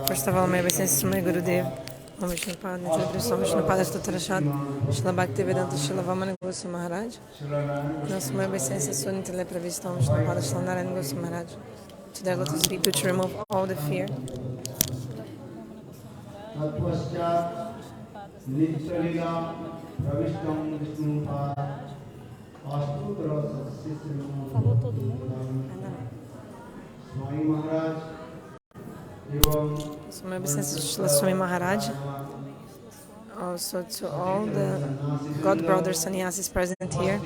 First of all, my obeisances to my Gurudev, Om Vishnu Pada, Nitya Om Vishnu Pada Stotrashad, Srila Bhaktivedanta Srila Vamana Goswami Maharaja. Nosso my obeisances to Nitya Previsto Om Vishnu Pada Srila Narayana Goswami Maharaja. To their lotus feet to remove all the fear. Lila, Pravishtam Vishnu Pada, Falou todo mundo? Swami Maharaj, so my obeisances to Swami Maharaj, also to all the God brothers sannyasis present here,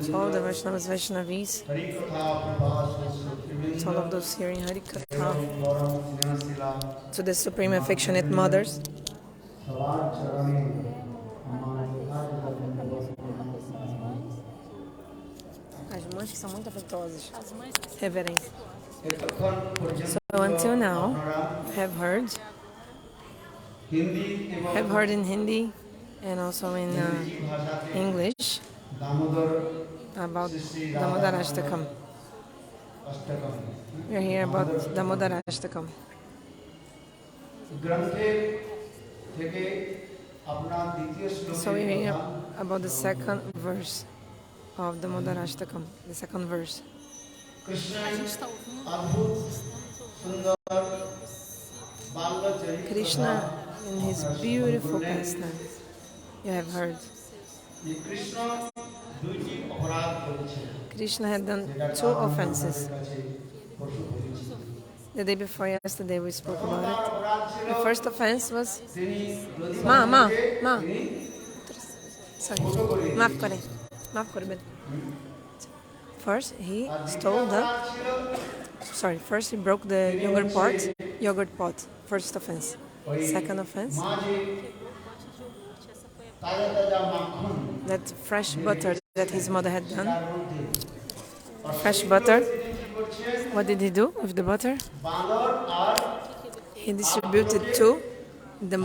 to all the Vaishnavas, Vaishnavis, to all of those hearing Hari Katha, to the Supreme Affectionate Mothers, as mães que são muito afetuosas, reverência. So until now, have heard in Hindi and also in English about Damodarashtaka. We are here about Damodarashtaka. গ্রন্থের থেকে আপনার দ্বিতীয় So শ্লোকের we hear কথা about the second verse of the Damodarashtaka, the second verse. কৃষ্ণের অদ্ভুত সুন্দর বাল্য চরিত্র Krishna in his beautiful pastimes. You have heard. যে কৃষ্ণ দুইটি অপরাধ করেছেন Krishna had done যেটা two কাল offenses. আমাদের কাছে পশু বলেছি The day before yesterday we spoke প্রথম about তার it. অপরাধ ছিল The first offense was তিনি Ma. তিনি Sorry. ছোট করে Maaf kore. Maaf kore beta. First he আর দ্বিতীয় stole the অপরাধ ছিল First he broke the yogurt pot. First offense. ওই Second offense, মা যে তাজা তাজা মাখন that fresh butter that his mother had done. তার মধ্যে Fresh butter. তিনি কি করছেন What did he do with the butter? বানর আর He distributed to the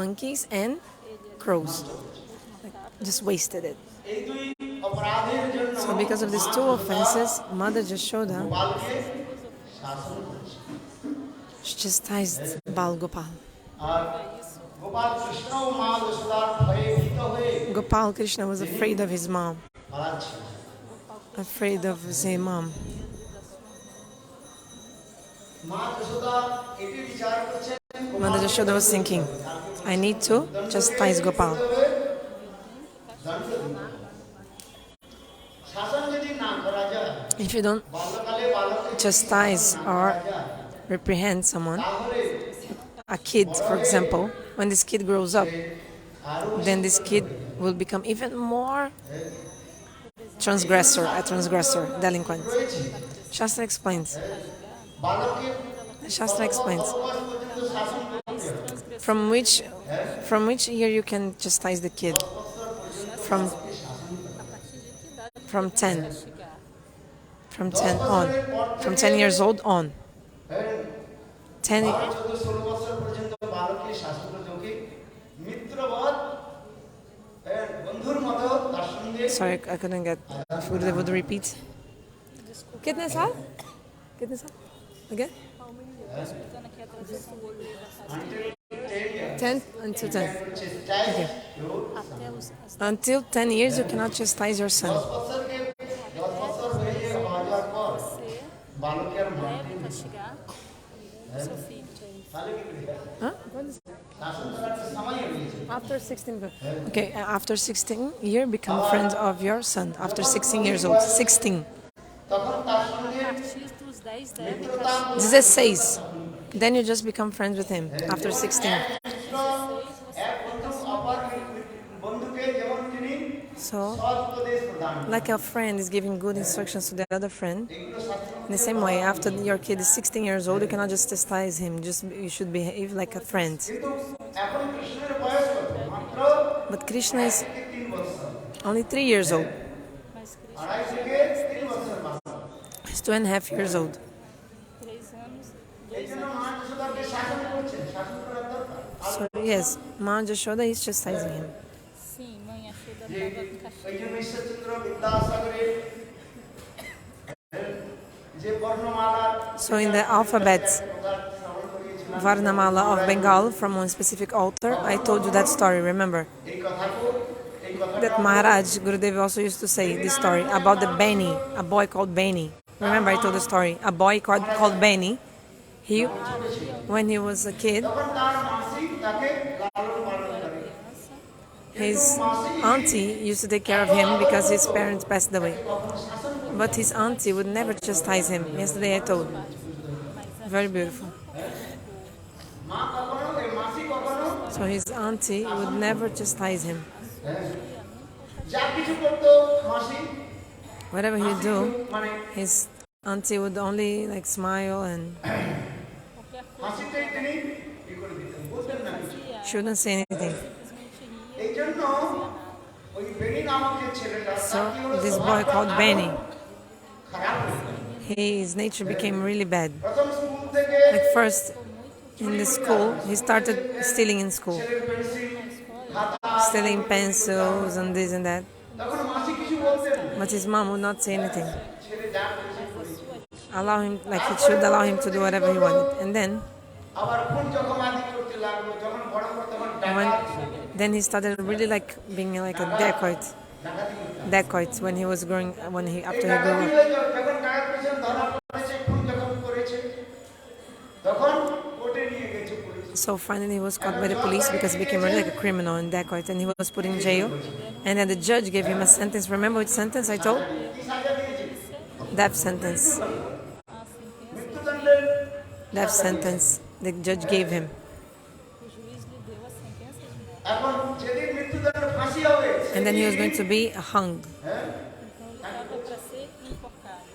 monkeys and crows. Like, just wasted it. এই দুই অপরাধের জন্য So because of these two offenses, Mother Yashoda গোপালকে শাসন করেছে chastised Bal Gopal. আর গোপাল কৃষ্ণ ও মা যশোদার ভয়ে ভীত হয়ে Gopala Krishna was afraid of his mom, পালাচ্ছেন afraid of his mom. মা যশোদা এটি বিচার করছেন Mother Yashoda was thinking, I need to chastise Gopal. দণ্ড দিতে হবে। শাসন যদি না করা যায় If you don't বাল্যকালে বালককে chastise or করা যায় reprehend someone, তাহলে a kid, for example, when this kid grows up, আরো then this kid will become even more a transgressor, delinquent. রয়েছে Shastra explains. বালককে Shastra explains. বয়স পর্যন্ত শাসন করতে হবে From which year you can chastise the kid? From 10. From 10 on. From 10 years old on. 10. 12-16 বছর পর্যন্ত বালককে শাসন করতে হবে মিত্রবৎ বন্ধুর মতো তার সঙ্গে Sorry, I couldn't get. If they would repeat. Kitne saal? Again? 10 until 10. Okay. Until 10 years, you cannot chastise your son. 10 বছর হয়ে যাওয়ার পর বালকের মানতে তাহলে কি করবে Huh? শাসন করার সময় হয়ে গেছে After 16. Okay, after 16 year, become friend of your son. After 16 years old. 16. তখন তার সঙ্গে মিত্রতা 16. Then you just become friends with him. After 16. এক বন্ধু অপর বন্ধুকে যেমন তিনি So, সৎ উপদেশ প্রদান like a friend is giving good instructions to the other friend, এগুলো শাস্ত্র in the same way, after your kid is 16 years old, you cannot just chastise him. You should behave like a friend. কিন্তু এখন কৃষ্ণের বয়স কত মাত্র But Krishna is 3 বছর only 3 years old. আড়াই থেকে 3 বছর বাচ্চা He's 2.5 years old. এই জন্য মা যশোদাকে শাসন করছেন শাসন করার দরকার So, yes, Ma Yashoda is chastising him. Sim, mãe Yashoda যে dava castigo. এই জন্য ঈশ্বরচন্দ্র বিদ্যাসাগরের যে বর্ণমালা So, in the alphabet শ্রবণ করিয়েছিলাম Varnamala of Bengal from one specific author, I told you that story, remember? এই কথাটা That Maharaj, Gurudev also used to say this story about the Beni, a boy called Beni. Remember I told the story, a boy called Beni, when he was a kid, তখন তার মাসি তাকে লালন পালন করে his auntie used to take care of him because his parents passed away. But his auntie would never chastise him. Yesterday I told. Very beautiful. মা কখনো এই মাসি কখনো So his auntie would never chastise him. যা কিছু করতো মাসি Whatever he do, মানে his auntie would only like smile and হাসিতেই তিনি ই করে দিতেন বলতেন না কিছু she wouldn't say anything. এই জন্য ওই বেনি নামক যে ছেলেটা So তার কি হলো this boy স্বভাবটা called আরো Beni, খারাপ হয়ে গেল। his nature became really bad. প্রথম স্কুল থেকে Like first in the school, he started stealing in school, ছেলের পেন্সিল খাতা stealing pencils and this and that. তখন মাসি কিছু বলতেন না। But his mom would not say anything. ছেলে যা করেছে করেছে। Allow him, like he should allow him to do whatever he wanted. And then আবার খুন জখম আদি করতে লাগলো, যখন বড় বড় তখন ডাকাত Then he started really like being like a dacoit. ডাকাতি করতে। Dacoit when he was growing, এই after he grew ডাকাতি up. হয়ে যখন ডাকাত পেছন ধরা পড়েছে, খুন জখম করেছে, তখন কোর্টে নিয়ে গেছে police. So finally he was caught by the police because he became really like a criminal and dacoit, and he was put in jail. And then the judge gave him a sentence. Remember which sentence I told? কি সাজা দিয়েছে? Death sentence. মৃত্যুদণ্ডের Death sentence the judge gave him. O juiz lhe deu a sentença de morte. এখন যেদিন মৃত্যুদণ্ড ফাঁসি হবে, And then he was going to be hung. হ্যাঁ, Então ele estava para ser enforcado.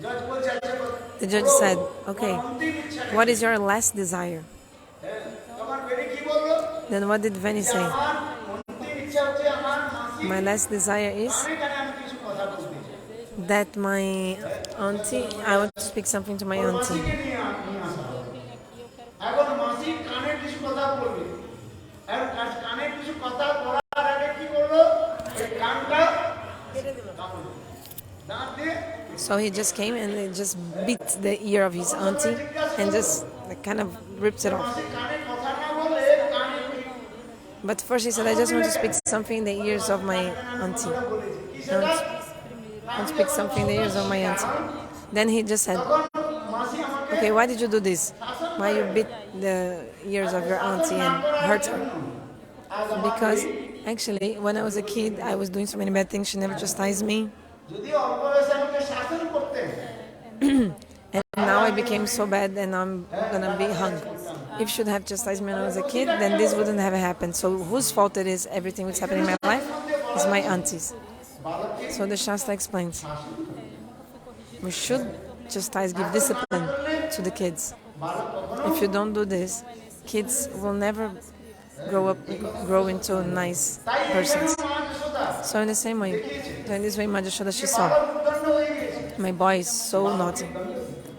জজ বলছে আচ্ছা The judge said, okay, অন্তিম ইচ্ছা কি? what is your last desire? হ্যাঁ, তখন বেরি কি বললো? Then what did Vani say? আমার অন্তিম ইচ্ছা হচ্ছে আমার মাসি My last desire is কানে কানে আমি কিছু কথা বলতে চাই। that my auntie, I want to speak something to my auntie. মাসিকে নিয়ে আসা হবে। এখন মাসি কানে কিছু কথা বলবে, আর কানে কিছু কথা বলার আগে কি করলো? এই কানটা কামড় দিল। দাঁত দিয়ে So he just came and he just beat the ear of his auntie and just like, kind of rips it off. মাসি কানে কথা না বলে কানে But first he said, I just want to speak something in the ears of my auntie. বলেছে কি I সেটা? want to speak something in the ears of my auntie. Then he just said, তখন মাসি আমাকে okay, why did you do this? Why you beat the ears of your auntie and hurt her? Because actually, when I was a kid, I was doing so many bad things. She never chastised me. যদি অল্প বয়সে আমাকে শাসন করতেন, And now I became so bad and I'm gonna be hung. If she should have chastised me when I was a kid, then this wouldn't have happened. So whose fault it is everything that's happening in my life is my auntie's. So the Shastra explains, we should chastise, give discipline to the kids. If you don't do this, kids will never grow into nice persons. So in the same way, so in this way, Yashoda, she saw, দণ্ড হয়ে গেছে। my boy is so naughty.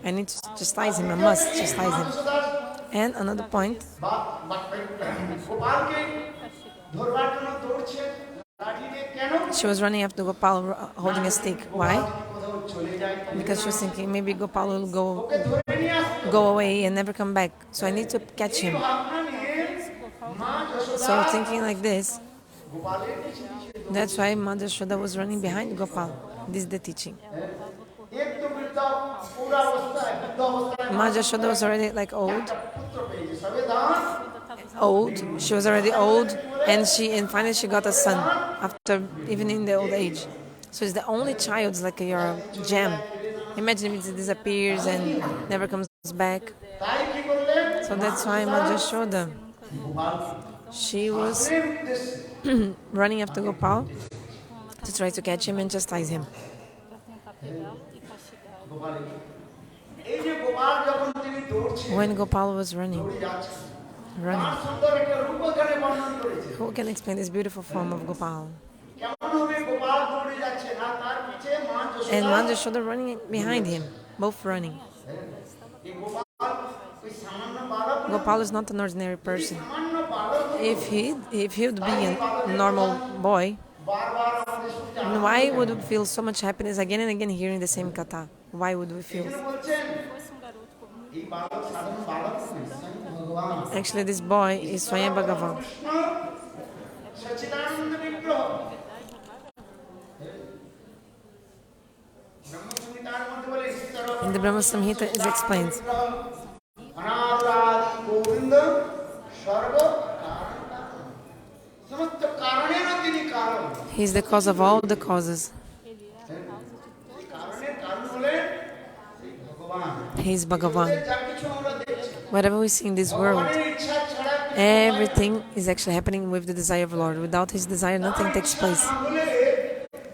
I need to chastise him. I must chastise him. And another point, গোপালকে ধরবার জন্য দৌড়ছে, লাঠি নিয়ে কেন? she was running after Gopala holding a stick. Why? কোথাও চলে যায়, Because she was thinking maybe Gopala will ওকে ধরে নিয়ে আসতে go away and never come back. So I need to catch him. ভাবনা নিয়ে মা Yashoda So thinking like this, গোপালের পিছে পিছে that's why Yashoda was running behind Gopal. This is the teaching. একটু বৃদ্ধ পুরা অবস্থায়, বৃদ্ধ অবস্থায় Yashoda was already like old. পুত্র পেয়েছে, সবে দান Old. She was already old, and finally she got a son after even in the old age. So it's the only child. It's like your gem. Imagine if it disappears and never comes back. তাই কি করলেন? So that's why Yashoda, she was running after Gopal to try to catch him and chastise him. Para tentar pegá-lo e castigá-lo. এই যে গোপাল যখন তিনি দৌড়ছেন, When Gopal was running, যাচ্ছেন, running, তার সুন্দর একটা রূপ এখানে বর্ণন করেছে। who can explain this beautiful form of Gopal? কেমন হবে? গোপাল দৌড়ে যাচ্ছে, আর তার পিছে মা And Yashoda. Yashoda running behind him, both running. এই গোপাল ওই সামান্য বালক না, Gopal is not an ordinary person. সামান্য বালক If he would be a normal boy, বারবার আমাদের শুনতে then why would we feel so much happiness again and again hearing the same katha? Why would we feel? বলছেন, Fosse um garoto comum, এই বালক সাধারণ বালক নয়, স্বয়ং ভগবান Actually, this boy is Swayam Bhagavan. Krishna সচ্চিদানন্দ বিগ্রহ। ব্রহ্মসংহিতার মধ্যে বলে ঈশ্বর In the Brahma Samhita is explained, অনাদি গোবিন্দ সর্ব কারণ, সমস্ত কারণেরও তিনি কারণ। he is the cause of all the causes. কারণের কারণ হলেন সেই ভগবান। He is Bhagavan. যা কিছু আমরা দেখছি, Whatever we see in this world, ভগবানের ইচ্ছা ছাড়া কিছু everything is actually happening with the desire of the Lord. Without his desire, nothing takes place. না হলে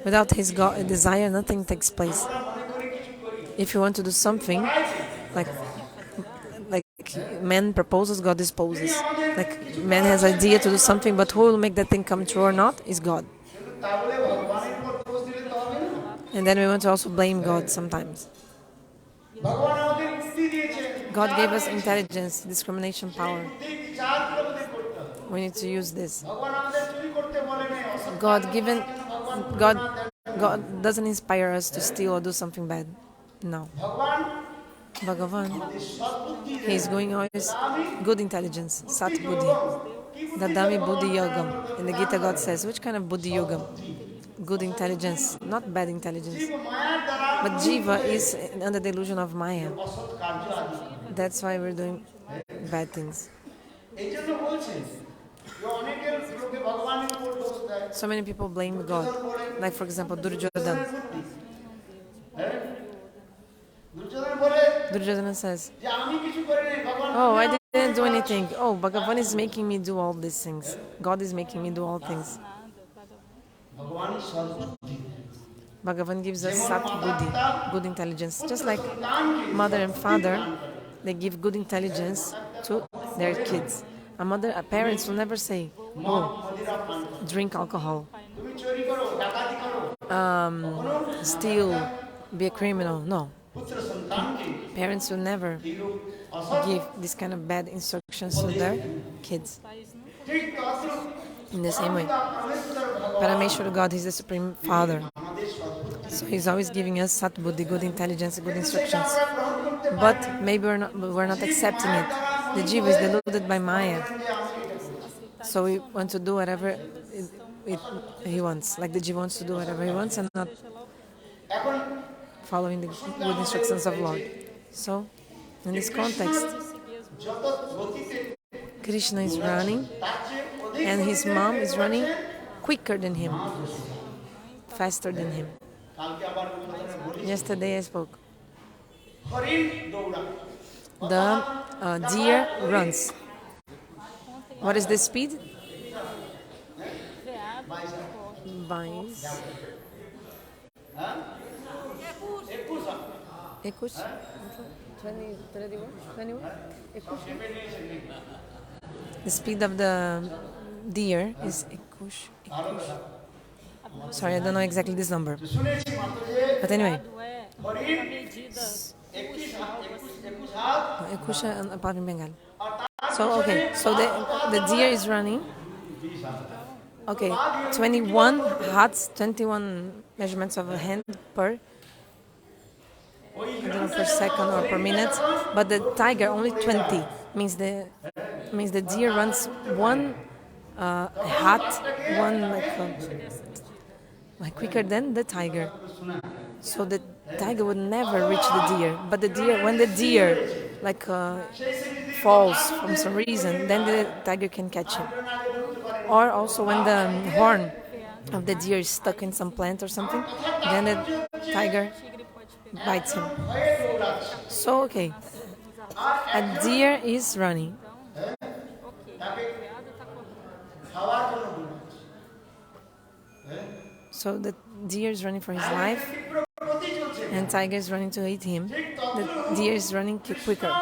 Without his desire, nothing takes place. আমরা মনে করি কিছু করি, If you want to do something, like man proposes, God disposes. Like man has idea to do something, but who will make that thing come true or not is God. কিন্তু তা বলে ভগবানের উপর দোষ দিলে তো হবে না। And then we want to also blame God sometimes. ভগবান আমাদের বুদ্ধি দিয়েছেন, God gave us intelligence, discrimination power. বুদ্ধি বিচার করে আমাদের করতে হবে। We need to use this. ভগবান আমাদের চুরি করতে বলে নাই, অসৎ God কাজ given, করার জন্য ভগবান God, প্রমাণ দেন। God doesn't inspire us to steal or do something bad. No. ভগবান Bhagavan, আমাদের সৎবুদ্ধি he is going always good intelligence, sat buddhi. Dadami buddhi yogam. In the Gita, God says, which kind of buddhi yogam? Good intelligence, not bad intelligence. জীব মায়ার দ্বারা But Mohit jiva হয়ে is under the illusion of Maya. অসৎ কার্য আদি That's why we're doing bad things. এই জন্য বলছেন যে অনেকের লোকে ভগবানের উপর দোষ দেয় So many people blame God. Like, for example, Duryodhana. হ্যাঁ দুর্যোধন বলে Duryodhana says, যে আমি কিছু করিনি ভগবান oh, I didn't do anything. Oh, Bhagavan is making me do all these things. God is making me do all things. ভগবান সর্ববুদ্ধি Bhagavan gives us sat buddhi, good intelligence. Just like mother and father, they give good intelligence to their kids. Parents will never say, oh, drink alcohol, তুমি চুরি করো ডাকাতি করো steal, be a criminal. No. পুত্র সন্তানকে Parents will never এইরূপ অসৎ give this kind of bad instructions to their kids. ঠিক তদ্রূপ In the same way, পরমেশ্বর ভগবান Parameshwara God is the Supreme Father. আমাদের সদ্বুদ্ধি So He's always giving us sat buddhi, good intelligence, good সেটা instructions. আমরা গ্রহণ করতে But পারি maybe we're not accepting it. The jiva is deluded by Maya. যে আমি এটা করব So we want to do whatever he wants. Like the jiva wants to do whatever he wants and not এখন following the good instructions of Lord. So, in this context, যত গতিতে Krishna is running তার চেয়ে অধিক and his গতিতে mom is K running রয়েছে? quicker than him, faster than him. কালকে আবার কথাটা বলি Yesterday I spoke. হরিণ দৌড়ায় The deer runs. What is the speed? Vice. Ekush. 21? The speed of the deer is ekush. Sorry, I don't know exactly this number. শুনেছি মাত্র যে But anyway, হরিণ Medida 21 হাত ekush apart in Bengal. আর তার So okay, so the deer is running. Okay, 21 hats, 21 measurements of a hand per, I don't know, per second or per minute. But the tiger only 20 means the deer runs one hat, one like quicker than the tiger. So the tiger would never reach the deer. But when the deer falls from some reason, then the tiger can catch him. Or also when the horn of the deer is stuck in some plant or something, then the tiger bites him. So okay, a deer is running. খাওয়ার জন্য দৌড়াচ্ছে So the deer is running for his life, তীব্র গতি চলছে and tiger is running to eat him. The deer is running quicker.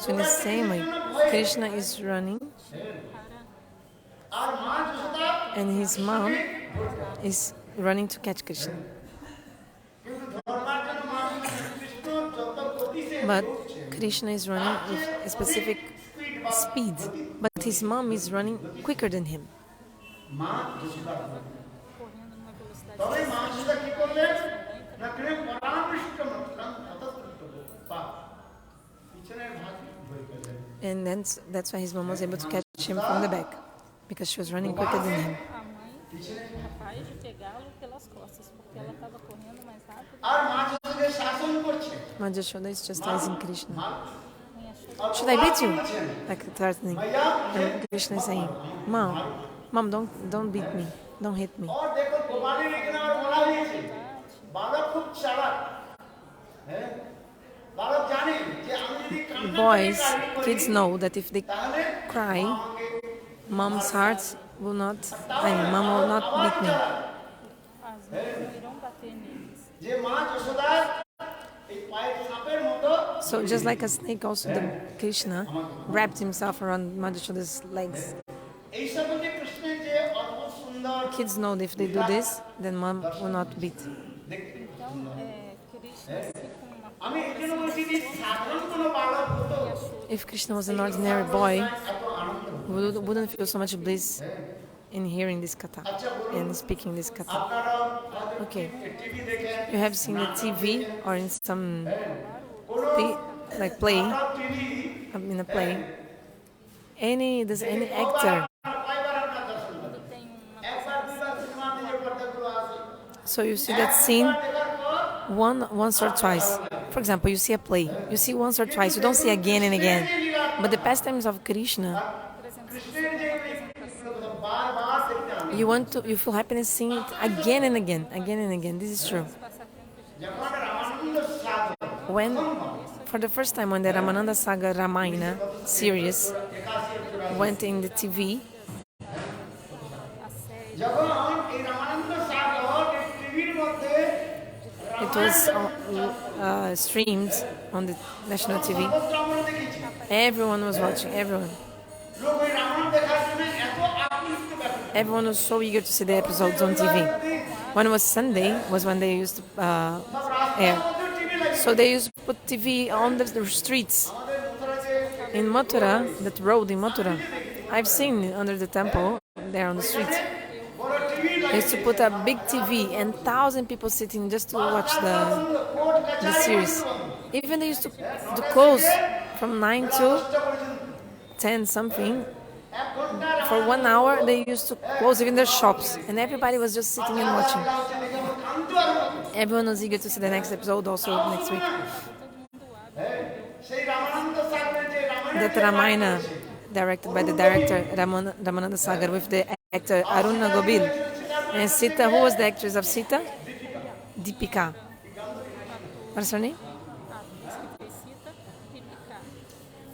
So in the same way, Krishna is running, আর মা Yashoda and his mom is running to catch Krishna. কিন্তু ধর্মার জন্য মা কৃষ্ণ যত গতিতে But Krishna is running with a specific speed, but his mom is running quicker than him. মা Yashoda correndo numa velocidade তবে মা যশোদা কি করলেন না কৃষ্ণ পরামৃষ্ট মাত্রাম ততত্র পা পিছনের ভাগ ধরে ফেললেন And then that's why his mom was able to catch him from the back, because she was running quicker than him. a mãe capaz de pegá-lo pelas costas, porque ela estava correndo mais rápido. আর মা যশোদাকে শাসন করছে Mother Yashoda is chastising Krishna. মা Mãe Yashoda Should I beat you? Like threatening. ভাইয়া And Krishna is saying, Mom, don't beat me. Don't hit me. और देखो गोपालेर এখানে আর বলা হয়েছে বালক খুব চালাক হ্যাঁ বালক জানে যে আমি যদি কান্না Boys, করি kids know that if they তাহলে cry, আমাকে mom's heart will not, mom will not beat me. as mães não irão bater neles. যে মা যশোদা এই পায়ের সাপের মতো So just like a snake, also the Krishna wrapped himself around Mother Yashoda's legs. এই সব যে কৃষ্ণের যে অদ্ভুত সুন্দর Kids know that if they do this, then mom will not beat. দেখতে Então, Krishna, assim como uma আমি এই জন্য বলছি যে সাধারণ কোনো বালক হতো If Krishna was an ordinary boy, এত আনন্দ we wouldn't feel so much bliss in hearing this katha and speaking this katha. আপনারা Okay, টিভি দেখেন you have seen the TV or in some like play, নাটক TV in a play, does any actor, কয়বার আপনার দর্শন Quando করেন? tem uma একবার দুইবার সিনেমাতে যে পর্দাগুলো আছে so you see that scene দেখার পর once or twice. For example, you see a play, you see once or twice, you don't see again and again. But the pastimes of Krishna, কৃষ্ণের যে লীলাগুলো বারবার দেখতে আমি you feel happiness seeing it again and again, again and again. This is true. যখন রামানন্দ সাগর When, for the first time, when the Ramananda Saga Ramayana series 81 went in the TV, যখন এই রামানন্দ সাগর টিভির মধ্যে it was streamed on the national TV. আমরা দেখেছি Everyone was watching, everyone. লোক ওই রামায়ণ দেখার জন্য এত আকৃষ্ট ব্যাপার Everyone was so eager to see the episodes on TV. When it was Sunday, was when they used to air. So they used to put TV on the streets. In Mathura, that road in Mathura, I've seen under the temple, there on the street. They used to put a big TV and 1,000 people sitting just to watch the series. Even they used to close from 9 to 10 something. For 1 hour, they used to close even their shops, and everybody was just sitting and watching. Everyone was eager to see the next episode also next week. সেই রামানন্দ সাগরের যে That Ramayana, directed by the director Ramananda Sagar with the actor Aruna Gobil. And Sita, who was the actress of Sita? Deepika. What's her name?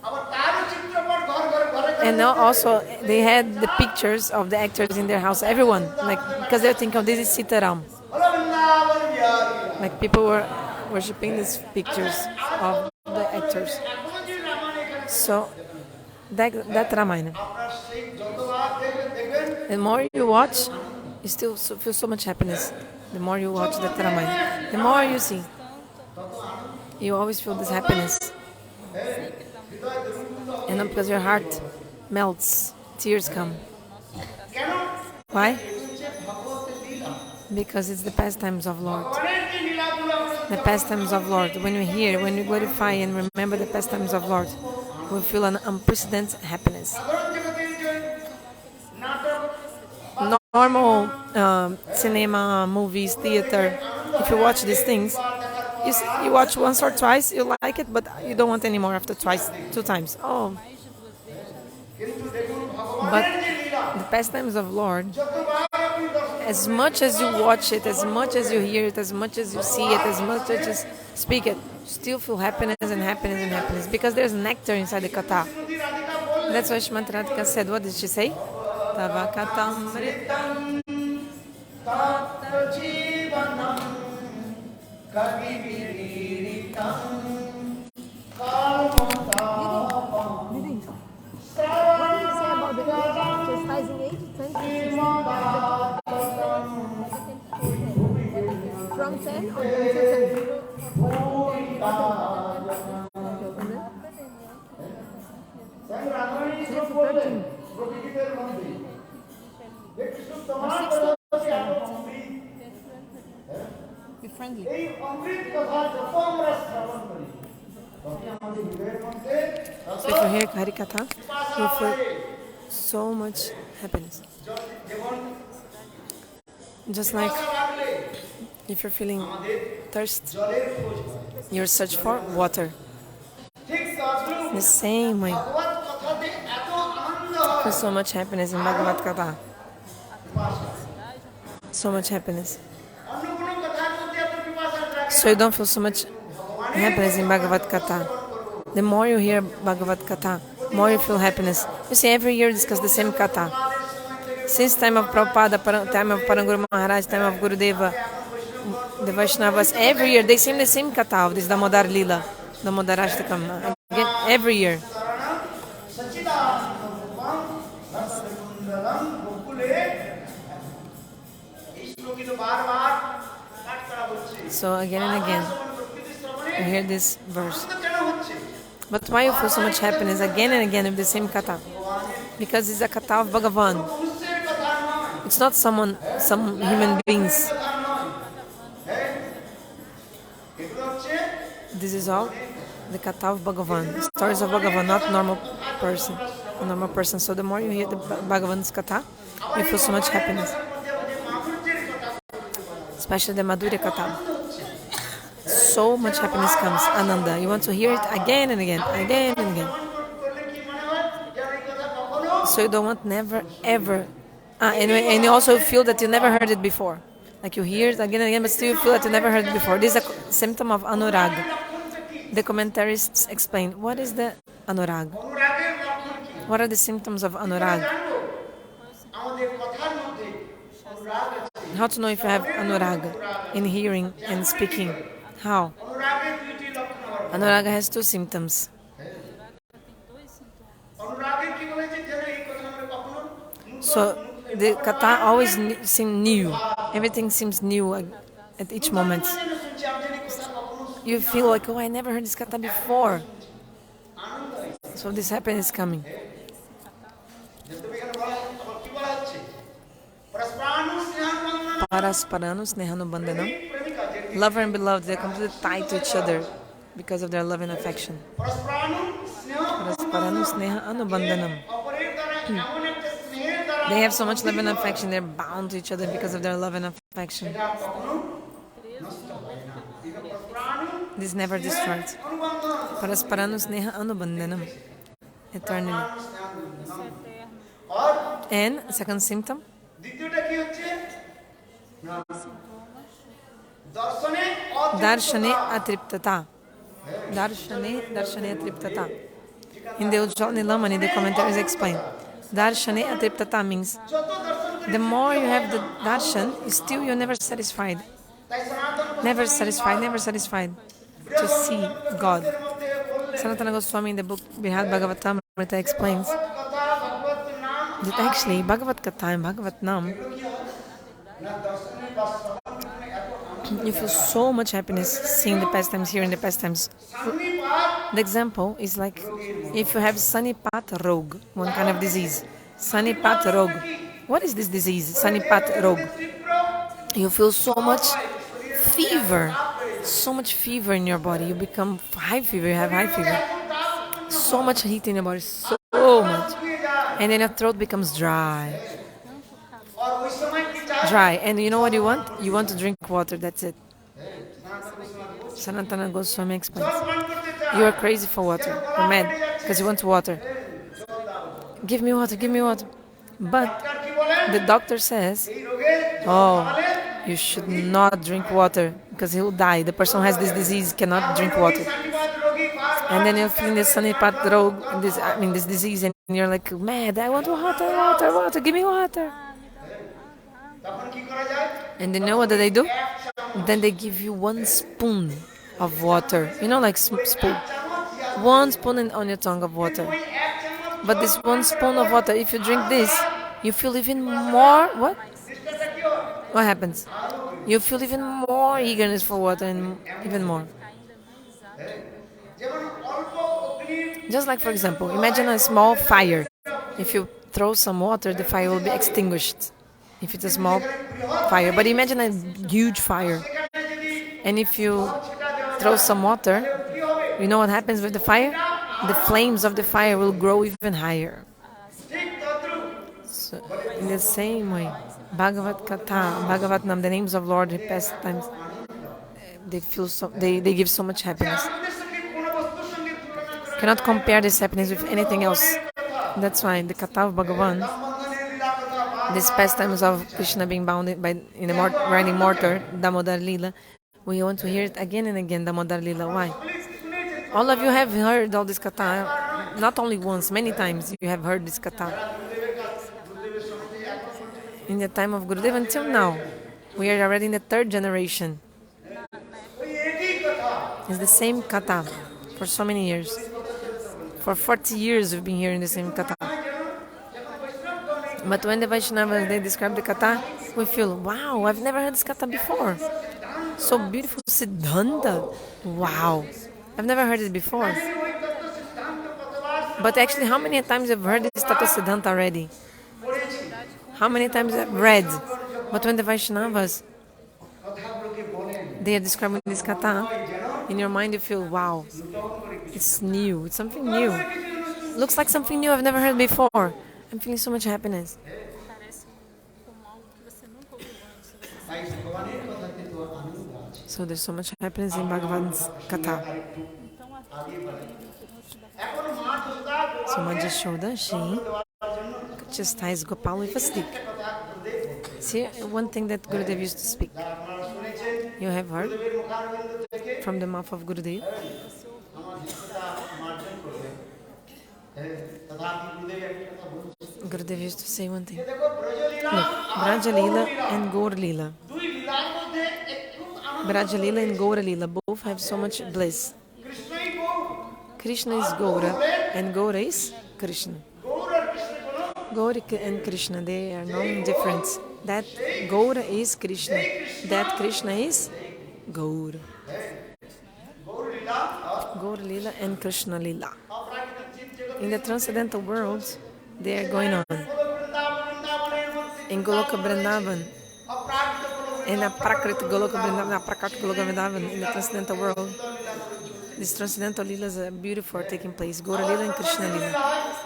আবার তারও চিত্রপট ঘর ঘরে ঘরে And now also they had the pictures of the actors in their house. Everyone, like, because they were thinking, oh, this is Sita Ram. বলো Vrindavan Bihari Like people were worshipping these pictures of the actors. এখন যে রামায়ণ এখানে So that Ramayana. আপনার সেই যতবার দেখবেন The more you watch, you still feel so much happiness. The more you watch that Ramayana, the more you see, you always feel this happiness. And not because your heart melts, tears come. কেন Why? হচ্ছে ভগবতের লীলা Because it's the pastimes of Lord. পরের যে লীলাগুলো আমরা The pastimes of Lord. When we hear, when we glorify and remember the pastimes of Lord, we feel an unprecedented happiness. সাধারণ জগতের যে নাটক Normal cinema, movies, theater, if you watch these things, you watch once or twice, you like it, but you don't want any more after twice, 2 times. Oh, কিন্তু দেখুন but ভগবানের যে লীলা the pastimes of Lord, যতবার আপনি দর্শন as much as you watch it, as much as you hear it, as much as you see it, as much as you speak it, you still feel happiness and happiness and happiness, because there's nectar inside the kata. যদি রাধিকা বললেন That's why Shrimati Radhika said, what did she say? Tava katam তপ্ত জীবনম কবি বিরীরিতম কর্মতাপম chastising age? From 10 or 10? প্রকৃতির মধ্যে একটু তোমার কথা হচ্ছে এত অমৃত Be friendly. এই অমৃত কথা যত আমরা শ্রবণ করি তত আমাদের হৃদয়ের মধ্যে So if you hear Harikatha, you feel so much happiness. যেমন Just like লাগলে if you're feeling আমাদের thirst, জলের খোঁজ হয়। you search for water. ঠিক তদ্রূপ The same way, ভগবত কথাতে এত আনন্দ হয় feel so much happiness in Bhagavad Gita. পিপাসা। So much happiness. অন্য কোনো কথার মধ্যে এত পিপাসা থাকে So you don't feel so much happiness in Bhagavad Gita. The more you hear Bhagavad Gita, more you feel happiness. You see, every year discuss the same Katha. Since time of Prabhupada, time of Paranguru Maharaj, time of Gurudeva, the Vaishnavas, every year they sing the same Katha of this Damodar Lila, Damodarashtaka. Again, every year. সচ্চিদানন্দরূপম ভক্তবৃন্দং গোকুলে এই শ্লোকিত বারবার পাঠ করা হচ্ছে So again and again, প্রকৃতি শ্রবণে you hear this verse. আনন্দ কেন হচ্ছে But why you feel so much happiness again and again with the same Katha? Because it's a Katha of Bhagavan. মনুষ্যের কথা নয় It's not some human beings. কথা নয় হ্যাঁ এগুলো হচ্ছে This is all the Katha of Bhagavan, stories of Bhagavan, not normal person, a normal person. So the more you hear the Bhagavan's Katha, you feel so much happiness. Especially the Madhurya Katha. So much happiness comes, Ananda. You want to hear it again and again, again and again. So you don't want never, ever. And you also feel that you never heard it before. Like you hear it again and again, but still you feel that you never heard it before. This is a symptom of anurag. The commentarists explain, what is the anurag? What are the symptoms of anurag? How to know if you have anurag in hearing and speaking? How? Anuraga has two symptoms. So the Katha always seems new. Everything seems new at each moment. You feel like, oh, I never heard this Katha before. So this happiness is coming. Parasparanu snehanu bandhanam. Lover and beloved, they're completely tied to each other because of their love and affection. Parasparanu sneha anubandhanam. They have so much love and affection, they're bound to each other because of their love and affection. This never destroys. Parasparanu sneha anubandhanam. Eternally. And second symptom? Darshane atriptata. Darshane atriptata. In the Ujjwal Nilamani, the commentaries explain. Darshane atriptata means the more you have the darshan, still you're never satisfied. Never satisfied to see God. Sanatana Goswami in the book Brihad Bhagavatamrita explains that actually Bhagavad Katha and Bhagavat Nam, you feel so much happiness seeing the pastimes, hearing the pastimes. The example is like if you have Sanipat Rog, one kind of disease. Sanipat Rog. What is this disease? Sanipat Rog. You feel so much fever in your body. You become high fever, you have high fever. So much heat in your body, so much. And then your throat becomes dry. And you know what you want? You want to drink water, that's it. Sanatana Goswami explains. You are crazy for water. You're mad because you want water. Give me water. But the doctor says, oh, you should not drink water because he will die. The person who has this disease cannot drink water. And then you're feeling this Sanipat Rog, this disease, and you're like, mad, I want water, give me water. And then you know what do they do? Then they give you 1 spoon of water. You know, like spoon. 1 spoon on your tongue of water. But this 1 spoon of water, if you drink this, you feel even more, what? What happens? You feel even more eagerness for water and even more. Just like, for example, imagine a small fire. If you throw some water, the fire will be extinguished. If it's a small fire. But imagine a huge fire. And if you throw some water, you know what happens with the fire? The flames of the fire will grow even higher. So, in the same way, Bhagavad Katha, Bhagavat Nam, the names of Lord, the pastimes, they give so much happiness. Cannot compare this happiness with anything else. That's why the Katha of Bhagavan, these pastimes of Krishna being bound in a riding mortar, Damodar Lila, we want to hear it again and again, Damodar Lila. Why? All of you have heard all this Katha, not only once, many times you have heard this Katha. In the time of Gurudev until now, we are already in the 3rd generation. It's the same Katha for so many years. For 40 years we've been hearing the same Katha. But when the Vaishnavas, they describe the Katha, we feel, wow, I've never heard this Katha before. So beautiful, Siddhanta. Wow, I've never heard it before. But actually, how many times I've heard this Tata Siddhanta already? How many times I've read? But when the Vaishnavas, they are describing this Katha, In your mind you feel, wow, it's new, it's something new. Looks like something new I've never heard before. I'm feeling so much happiness. Parece como algo que você nunca ouviu antes. Você তাই sente ভগবানের কথাতে তো আনন্দ আছে। So there's so much happiness in Bhagavan's Katha. então aqui no livro da এখন মা Yashoda So Ma গোপালকে Yashoda, she দেওয়ার জন্য chastised Gopala with a stick. একটা কথা গুরুদেব বলতেন। See, one thing that Gurudev used to speak. যারা আপনারা শুনেছেন You have heard গুরুদেবের মুখারবিন্দ থেকে from the mouth of Gurudev. আমার শিষ্যতা মার্জন করবে। তথাপি গুরুদেব একটা কথা বলছেন। Gurudev used to say one thing. যে দেখো ব্রজলীলা Look, Braja Lila and Gaura Lila. দুই লীলার মধ্যে একটু আনন্দ। Braja Lila and Gaura Lila both have so much bliss. কৃষ্ণই Gour, Krishna is Gaura and Gaura is Krishna. Gour আর কৃষ্ণ কোনো Gaura and Krishna, they are no difference. That Gaura is Krishna. That Krishna is Gaura. Gour Leela Gaura Lila and Krishna Lila. অপ্রাকৃত জীব জগৎ In the transcendental world, they are going on. বৃন্দাবনের মধ্যে In Goloka Vrindavan, অপ্রাকৃত কোনো in Aprakrit Goloka Vrindavan, Aprakat Goloka Vrindavan, in the transcendental world, these transcendental Leelas are beautiful are taking place. Gaura Lila and Krishna Lila.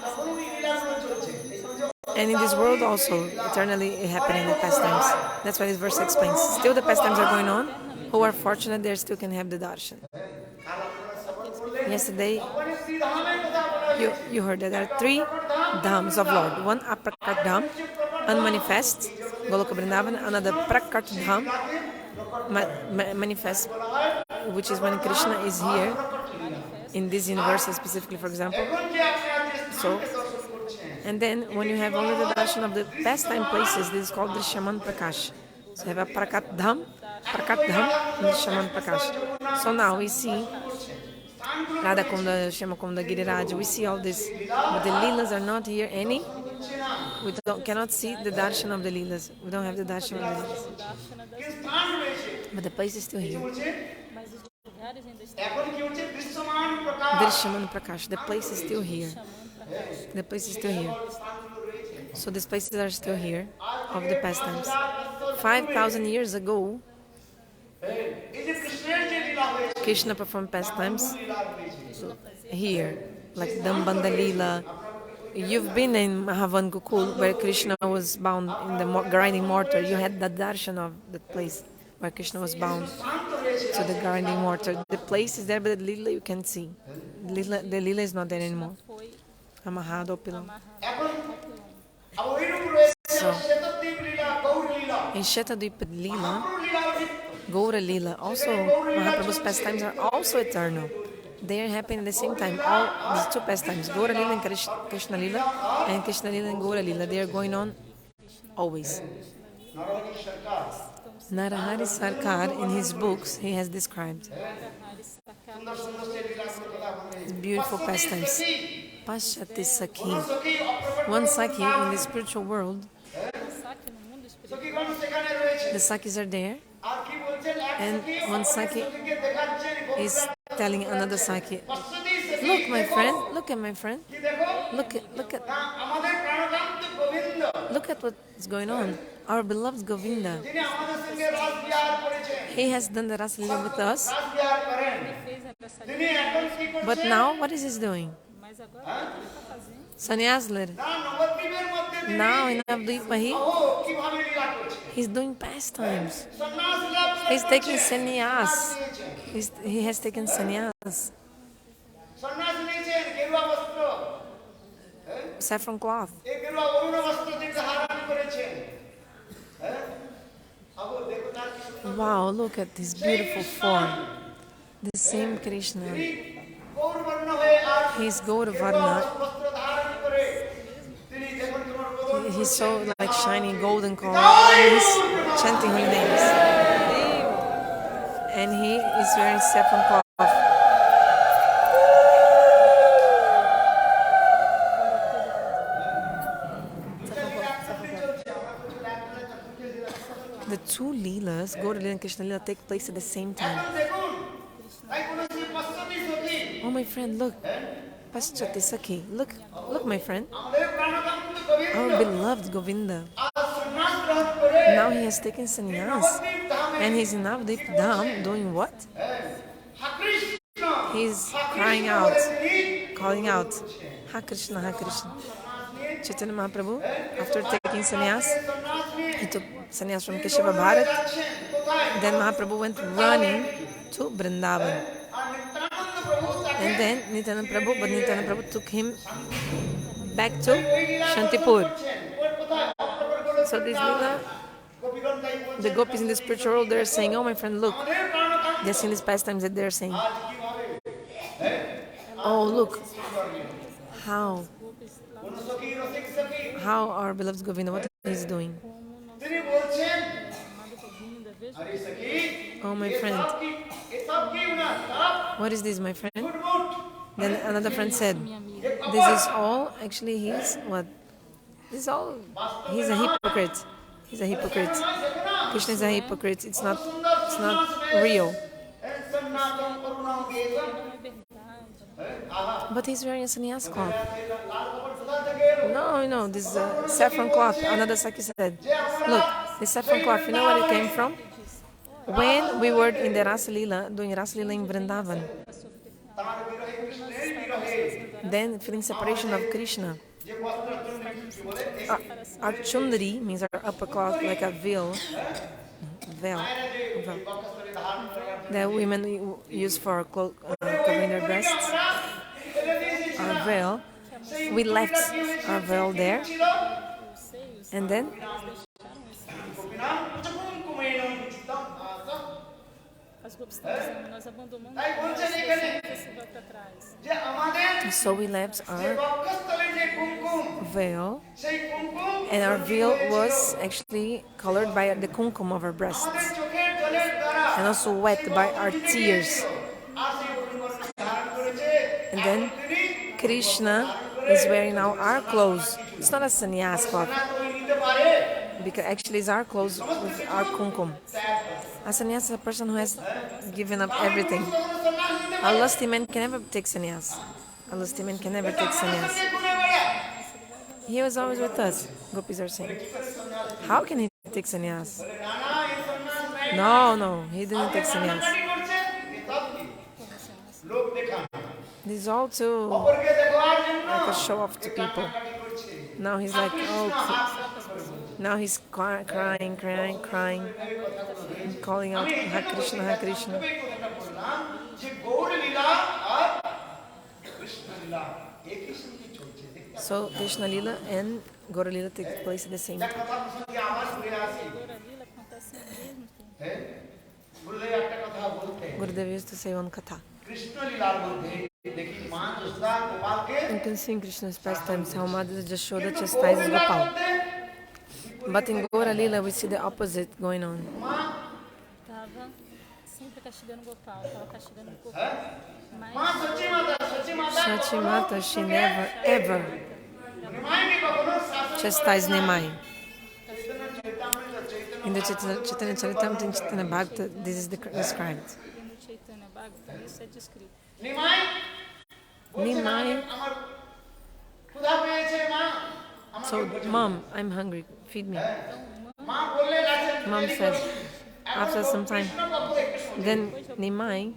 তখনও এই লীলাগুলো চলছে। এই জন্য And in this world also, eternally happening the pastimes. That's why this verse explains. Still the pastimes are going on. Who are fortunate, they still can have the darshan. কাল আপনারা শ্রবণ করলেন Yesterday, ভগবানের শ্রীধামের কথা বলা হয়েছে। you heard that there are 3 dhams of Lord. One Aprakat Dham, unmanifest, Goloka Vrindavan. Another Prakat Dham, manifest, which is when Krishna is here. In this universe specifically, for example. এখন যে আপনারা যে So, স্থানকে দর্শন করছেন, and then when you have only the darshan of the pastime places, this is called Drishaman Prakash. So you have a Prakat Dham, and Drishaman Prakash. So now we see Radha Kunda, Shama Kunda, Giriraj, we see all this, but the Leelas are not here any. We cannot see the darshan of the Leelas. We don't have the darshan of the Leelas. কিন্তু স্থান রয়েছে। But the place is still here. বলছে, mas os lugares ainda estão এখন কি হচ্ছে দৃশ্যমান প্রকাশ Drishaman Prakash, the place is still here. The place is still here. স্থানগুলো রয়েছে। So these places are still here of the pastimes. 5,000 years ago, এই যে কৃষ্ণের যে লীলা হয়েছে, Krishna performed pastimes লীলা হয়েছে। here, like Dambanda Lila. You've been in Mahavan Gokul where Krishna was bound in the grinding mortar. You had the darshan of that place where Krishna was bound to the grinding mortar. The place is there, but the Lila you can't see. The Lila is not there anymore. foi Amarrado ao pilão. এখন আবার ওইরকম রয়েছে So, Shvetadvip Leela, Gour Leela, in Shetadvipa Lila, Gour লীলা অধিক। Gaura Lila, also Mahaprabhu's pastimes are also eternal. They are happening at the same time. All these 2 pastimes, Gaura Lila and Krishna Lila, and Krishna Lila and Gaura Lila, they are going on always. Narahari Sarkar Narahari Sarkar, in his books, he has described সুন্দর সুন্দর সে লীলাগুলোর কথা বললেন। beautiful pastimes. সখী, Pashati Sakhi. সখী অপ্রকট One Sakhi in the spiritual world, saque no mundo espiritual. সখীগণ সেখানে রয়েছে। the Sakis are there, আর কি বলছেন, এক And সখী one অপর সখী সখীকে দেখাচ্ছেন, is telling another Sakhi, পশ্চাৎ সখী, look my দেখো, friend, look at my friend, কি দেখো, look at না আমাদের প্রাণকান্ত Govinda, look at what's going on. Our beloved Govinda, যিনি আমাদের সঙ্গে রাস বিহার করেছেন, he has done the Rasa Lila with us, রাস বিহার করেন, Fez a dessa তিনি এখন কি but করছেন? now what is he doing? mas agora o que ele está fazendo? Sannyasler. না নবদ্বীপের মধ্যে তিনি Now in Navadvipa, ও কিভাবে লীলা করছেন, he's doing pastimes. সন্ন্যাস লাভ করে He's taking করছেন, sannyas. দিয়েছেন। He has taken sannyas, সন্ন্যাস নিয়েছেন, গেরুয়া বস্ত্র, saffron cloth. এই গেরুয়া অরুণ বস্ত্র তিনি ধারণ করেছেন। হ্যাঁ? আবু দেখো তার কি সুন্দর Wow, look at this beautiful form. The same Krishna. গৌরবর্ণ হয়ে আর He's Gauravarna. বস্ত্র ধারণ করে তিনি দেখুন তোমার বোধন He's so like shiny golden color. And he's chanting holy names. And he is wearing saffron cloth. The 2 Leelas, Gaura Lila and Krishna Lila, take place at the same time. দেখুন তাই বলেছি পশ্চাৎ সখী Oh my friend, look. Paschati Sakhi. Look my friend. আমাদের প্রাণকান্ত Govinda Our beloved Govinda. আর সন্ন্যাস গ্রহণ করে Now he has taken sannyas. Nabadwip ধামে And he's in Navadvip Dham doing what? হাকৃষ্ণ He's crying out, calling out, Ha Krishna, Ha Krishna. Chaitanya Mahaprabhu, after taking sannyas, he took sannyas from Keshava Bharat. Then Mahaprabhu went running to Vrindavan. And then Nityananda Prabhu took him back to Shantipur. So this Lila, the gopis in the spiritual world, they're saying, oh my friend, look, they're seeing these pastimes that they're saying. Oh look, how our beloved Govinda, what he's doing. Oh my friend, what is this, my friend? Then another friend said, this is all actually he's what? This is all, he's a hypocrite. He's a hypocrite. Krishna is a hypocrite. It's not real. But he's wearing a sannyas cloth. No, this saffron cloth. Another Saki said, look, this saffron cloth, you know where it came from? When we were in the Rasa Lila, doing Rasa Lila in Vrindavan, then feeling separation of Krishna. Our chundari means our upper cloth, like a veil that women use for covering their breasts. Our veil, we left our veil there, and then so we left our veil, and our veil was actually colored by the kumkum of our breasts and also wet by our tears. And then Krishna is wearing now our clothes. It's not a sannyas cloth, because actually it's our clothes with our kumkum. A sannyas is a person who has given up everything. A lusty man can never take sannyas. A lusty man can never take sannyas. He was always with us, gopis are saying. How can he take sannyas? No, he didn't take sannyas. This is all too like a show off to people. Now he's like, now he's crying, and calling out, Ha Krishna, Ha Krishna. So Krishna Lila and Gaura Lila take place at the same time. Gurudev used to say one katha. You can see in Krishna's pastimes how Mother Yashoda chastises Gopala. But in Gaura Lila we see the opposite going on. Shachimata, she never ever chastised Nimai. In the Chaitanya Charitamrita and Chaitanya Bhagavata, this is described. Nimai. So, Mom, I'm hungry. Feed me. Mom said, after some time. Then Nimai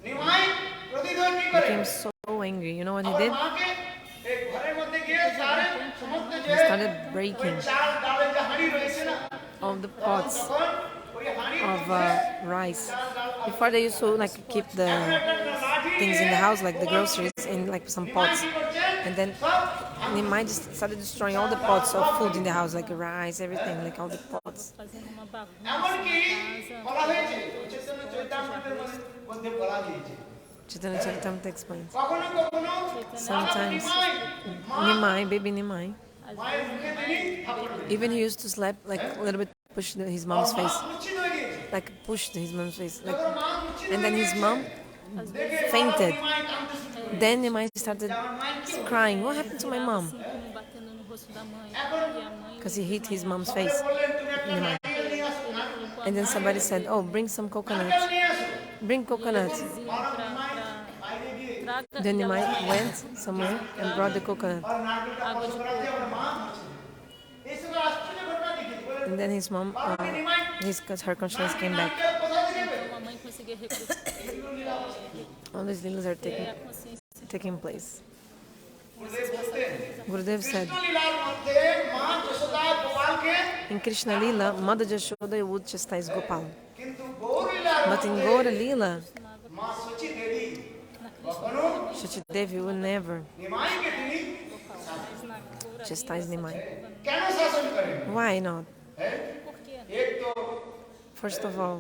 became so angry. You know what he did? He started breaking all the pots of rice. Before they used to keep the things in the house, like the groceries, in some pots. And then Nimai just started destroying all the pots of food in the house, like rice, everything, like all the pots. Chaitanya Charitamrita explains. Sometimes Nimai, baby Nimai, even he used to slap, a little bit, push his mom's face, pushed his mom's face, and then his mom fainted. Then Nimai started crying, what happened to my mom? Because he hit his mom's face, Nimai. And then somebody said, oh, bring some coconut. Bring coconut. Then Nimai went somewhere and brought the coconut. And then his mom, her consciousness came back. All these Lilas are ter a consciência taking place. nesses passatempos. Gurudev said, Krishna লীলার মধ্যে মা যশোদা গোপালকে, in Krishna Lila, Mother Yashoda would chastise Gopala. কিন্তু গৌর লীলার But in মধ্যে Gaura Lila, মা সচি দেবী কখনো Shachidevi would never নিমাইকে তিনি Mas na cura chastise Nimai. কেন শাসন করেন? Why not? হ্যাঁ, por quê? এক তো First of all,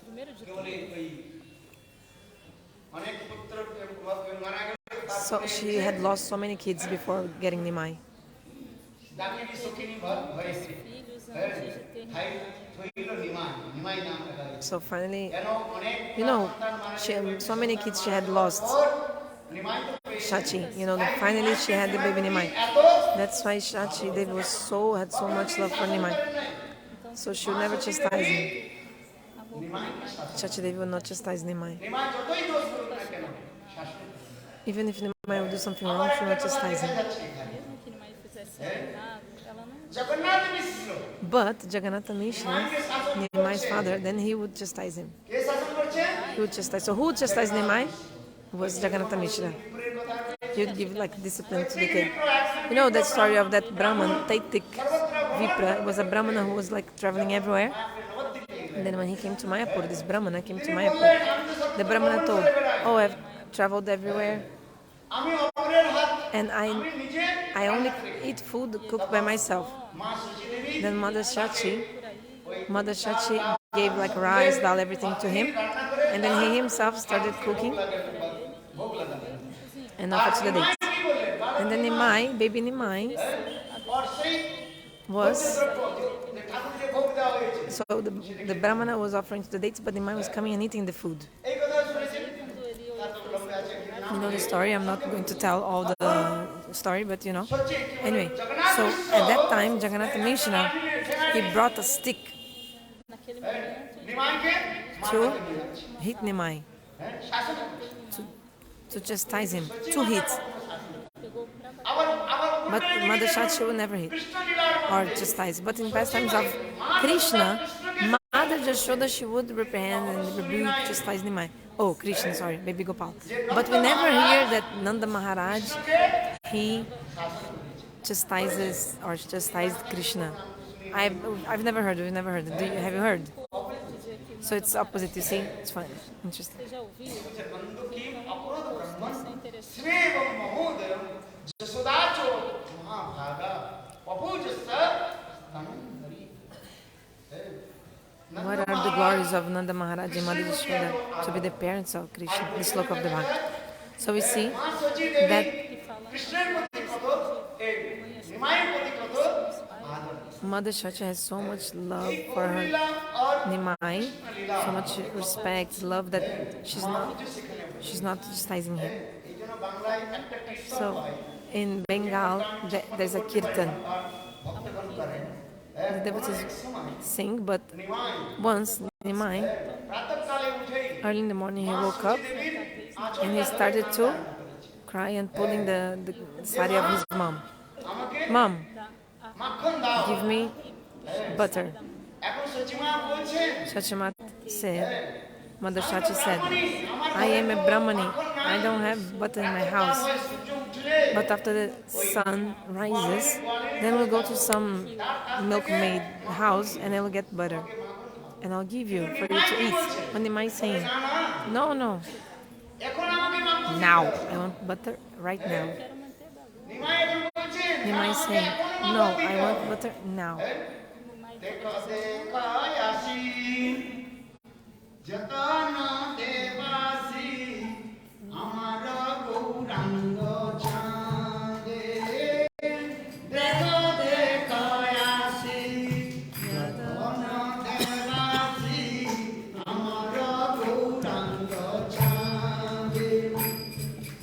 Primeiro de tudo, কেবল ওই অনেক পুত্র মারা গেল, so she had lost so many kids before getting Nimai. দাকিনী সখিনী হয়েছে, filhos হ্যাঁ, antes de ter তাই হইল নিমাই, নিমাই নাম রাখা হয়েছে। So finally, কেন অনেক you know, সন্তান মারা she, গেল, so many kids she had lost. পর নিমাই তো পেয়েছে। Shachi, you know, finally she had the baby Nimai. এত That's why Shachi Devi had so much love for Nimai. So she would never chastise him. নিমাইকে শাসন, Shachi Devi would not chastise Nimai. Nimai যতই দোষ করুক না কেন শাসন করে। Even if Nimai would do something wrong, আবার she would একটা not কথা chastise দেখা him. যাচ্ছে এখানে, mesmo que Nimai fizesse errado, ela não Jagannath Mishra But Jagannatha Mishra, Nimai's father, then he would chastise him. কে শাসন করছে? He would chastise. So who would chastise Nimai? Was Jagannatha Mishra. বিপুরের কথা He would give like discipline to the kid. You know that story of that Brahman, Taitik Vipra, was a Brahmana who was like traveling everywhere. And then when he came to Mayapur, this Brahmana came to Mayapur. The Brahmana told, "Oh, I've traveled everywhere, আমি অপরের হাত and আমি নিজে I only eat food cooked by myself." মা সচি দেবী Then Mother Shachi gave like rice, dal, everything to him, রান্না করে and then he himself started cooking ভোগ লাগালেন। and offered to the dates. কি বললেন? And then Nimai, baby Nimai, আর সেই was দ্রব্য যে ঠাকুরকে ভোগ দেওয়া হয়েছে, so the Brahmana was offering to the dates, but Nimai was coming and eating the food. এই কথা শুনেছেন? তার তো লম্বে আছে কি না? You know the story. I'm not going to tell all the story, but you know. Sachi কি বলে? Anyway, so at that time, Jagannatha Mishra, he brought a stick naquele momento নিমাইকে to মারতে নিয়ে যাচ্ছে। hit Nimai, হ্যাঁ, শাসন করছে। to chastise him, 2 hits. pegou para baixo. আবার আবার But Mother Shachi would never hit Krishna লীলার or chastise. But in pastimes of Krishna, Mother Yashoda, she would reprehend and rebuke, chastise Nimai. Oh, Krishna, sorry, baby Gopal. But we never hear that Nanda Maharaj, he chastises or chastised Krishna. I've never heard. We've never heard. Have you heard? So it's opposite. You see, it's fine. Interesting. Você já ouviu? বন্ধু কি অপরাধ ব্রহ্মণ Isso é interessante. শ্রীবং মহোদয়ম যশোদাচ মহাভাগা পপুজস্য তনুহরি। What are the glories of Nanda Maharaj and Mother Yashoda to be the parents of Krishna? The sloka of the Bhagavad. So we see মা সচি দেবী that কৃষ্ণের প্রতি কত এই নিমাইয়ের প্রতি কত আদর। Mother Shachi has so much love for her Leela R Nimai, so much respect, love that she's not chastising him. এই জন্য বাংলায় একটা কীর্তন So হয়, in Bengal, there's a kirtan. ভক্তগণ করেন। The devotees sing, but Nimai once Nimai, প্রাতঃকালে উঠেই early in the morning, he woke up দেবীর and he started to cry and pulling the sari of his mom. আমাকে Mom, মাখন দাও। give me butter. এখন সচিমা বলছেন Shachimata said, Mother Shachi said, I am a brahmani. I don't have butter in my house. সূর্য উঠলে But after the sun rises, then we'll go to some milkmaid house and I will get butter. And I'll give you for you to eat. When am I saying, no, no, এখন আমাকে মাখন now. I want butter right now. Nimai এখন বলছেন Am I saying, no, I want butter now. দেখা দেখায় আসি যতন দেবাসি আমার গৌরাঙ্গ চাঁদে দেখা দেখায় আসি যতন দেবাসি আমার গৌরাঙ্গ চাঁদে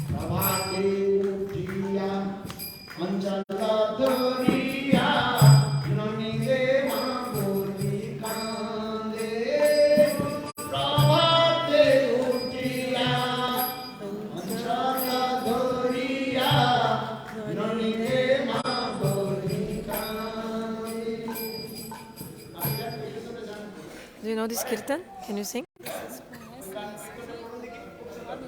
প্রভাতে উঠিয়া অঞ্চল ধরিয়া ননিলে মা বলি কান্দে প্রভাতে উঠিয়া অঞ্চল ধরিয়া ননিলে মা বলি কান্দে। Do you know this kirtan? Can you sing? Vocês conhecem esse aqui? Lá no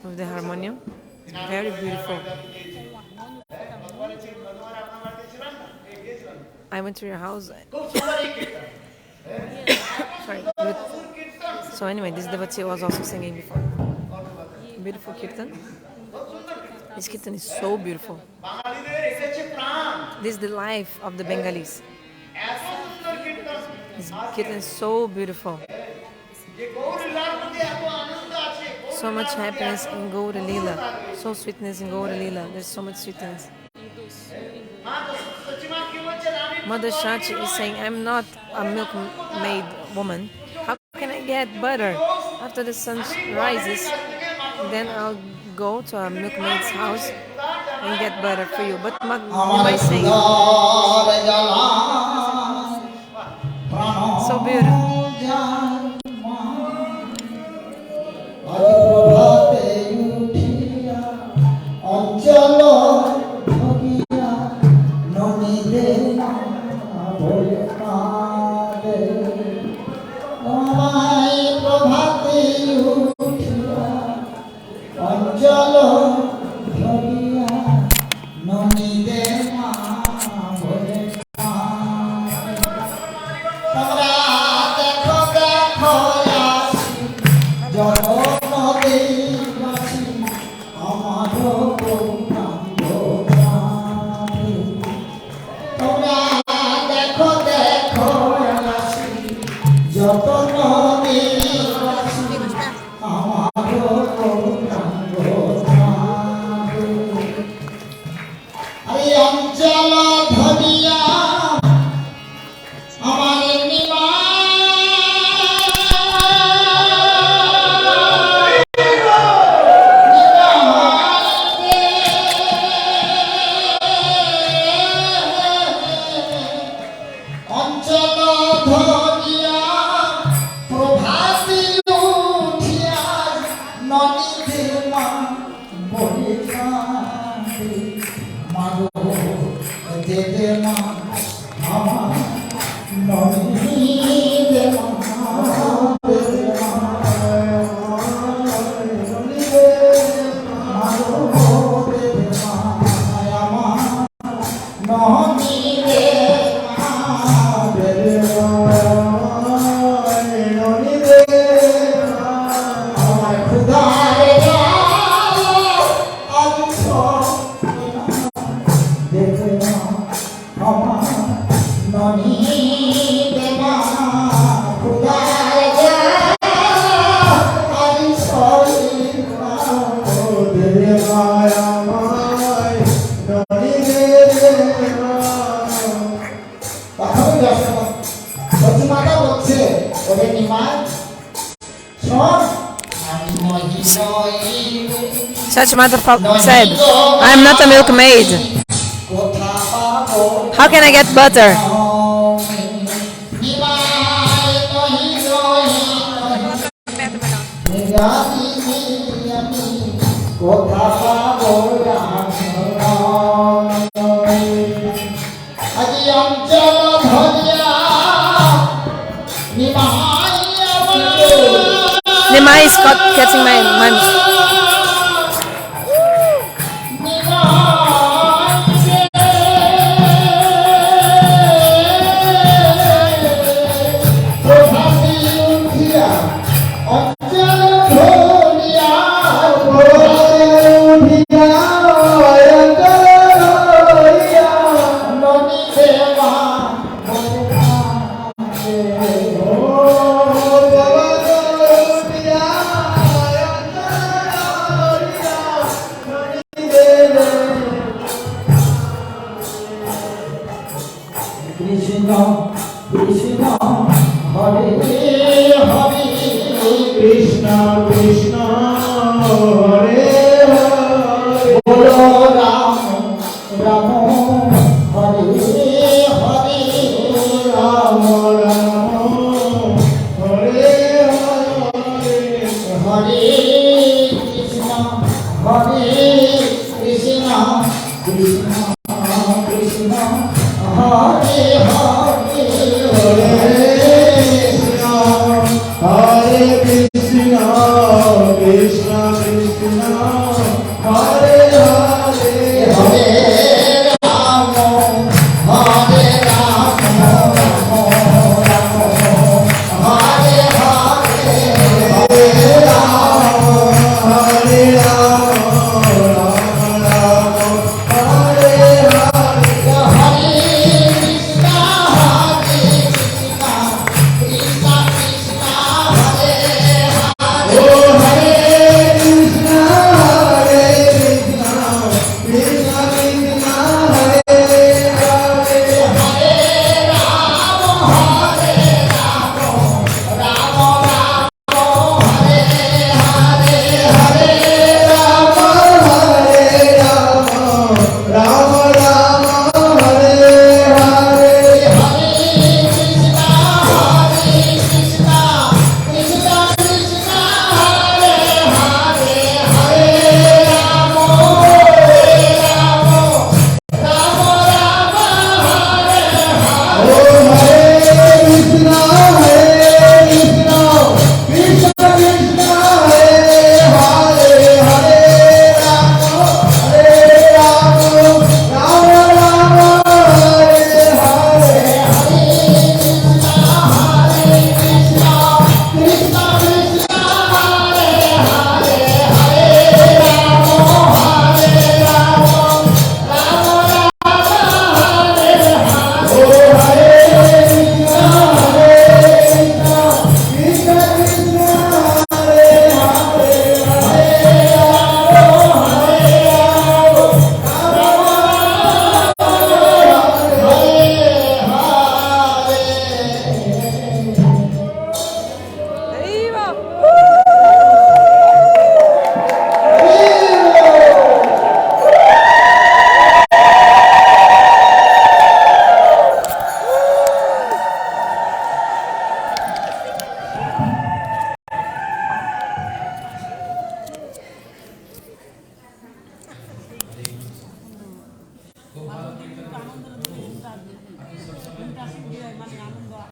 of the harmonium. It's very beautiful. I went to your house. Sorry. So anyway, this devotee was also singing before. Beautiful kirtan. This kirtan is so beautiful. This is the life of the Bengalis. This kirtan is so beautiful. So much happiness in Gopala Lila. So sweetness in Gopala Lila. There's so much sweetness. Mother Shachi is saying, I'm not a milkmaid woman. How can I get butter? After the sun rises, then I'll go to a milkmaid's house and get butter for you. But Nimai is saying, so beautiful. Shachimata said, I am not a milkmaid. How can I get butter? Nimai is catching my Krishna Krishna Ananda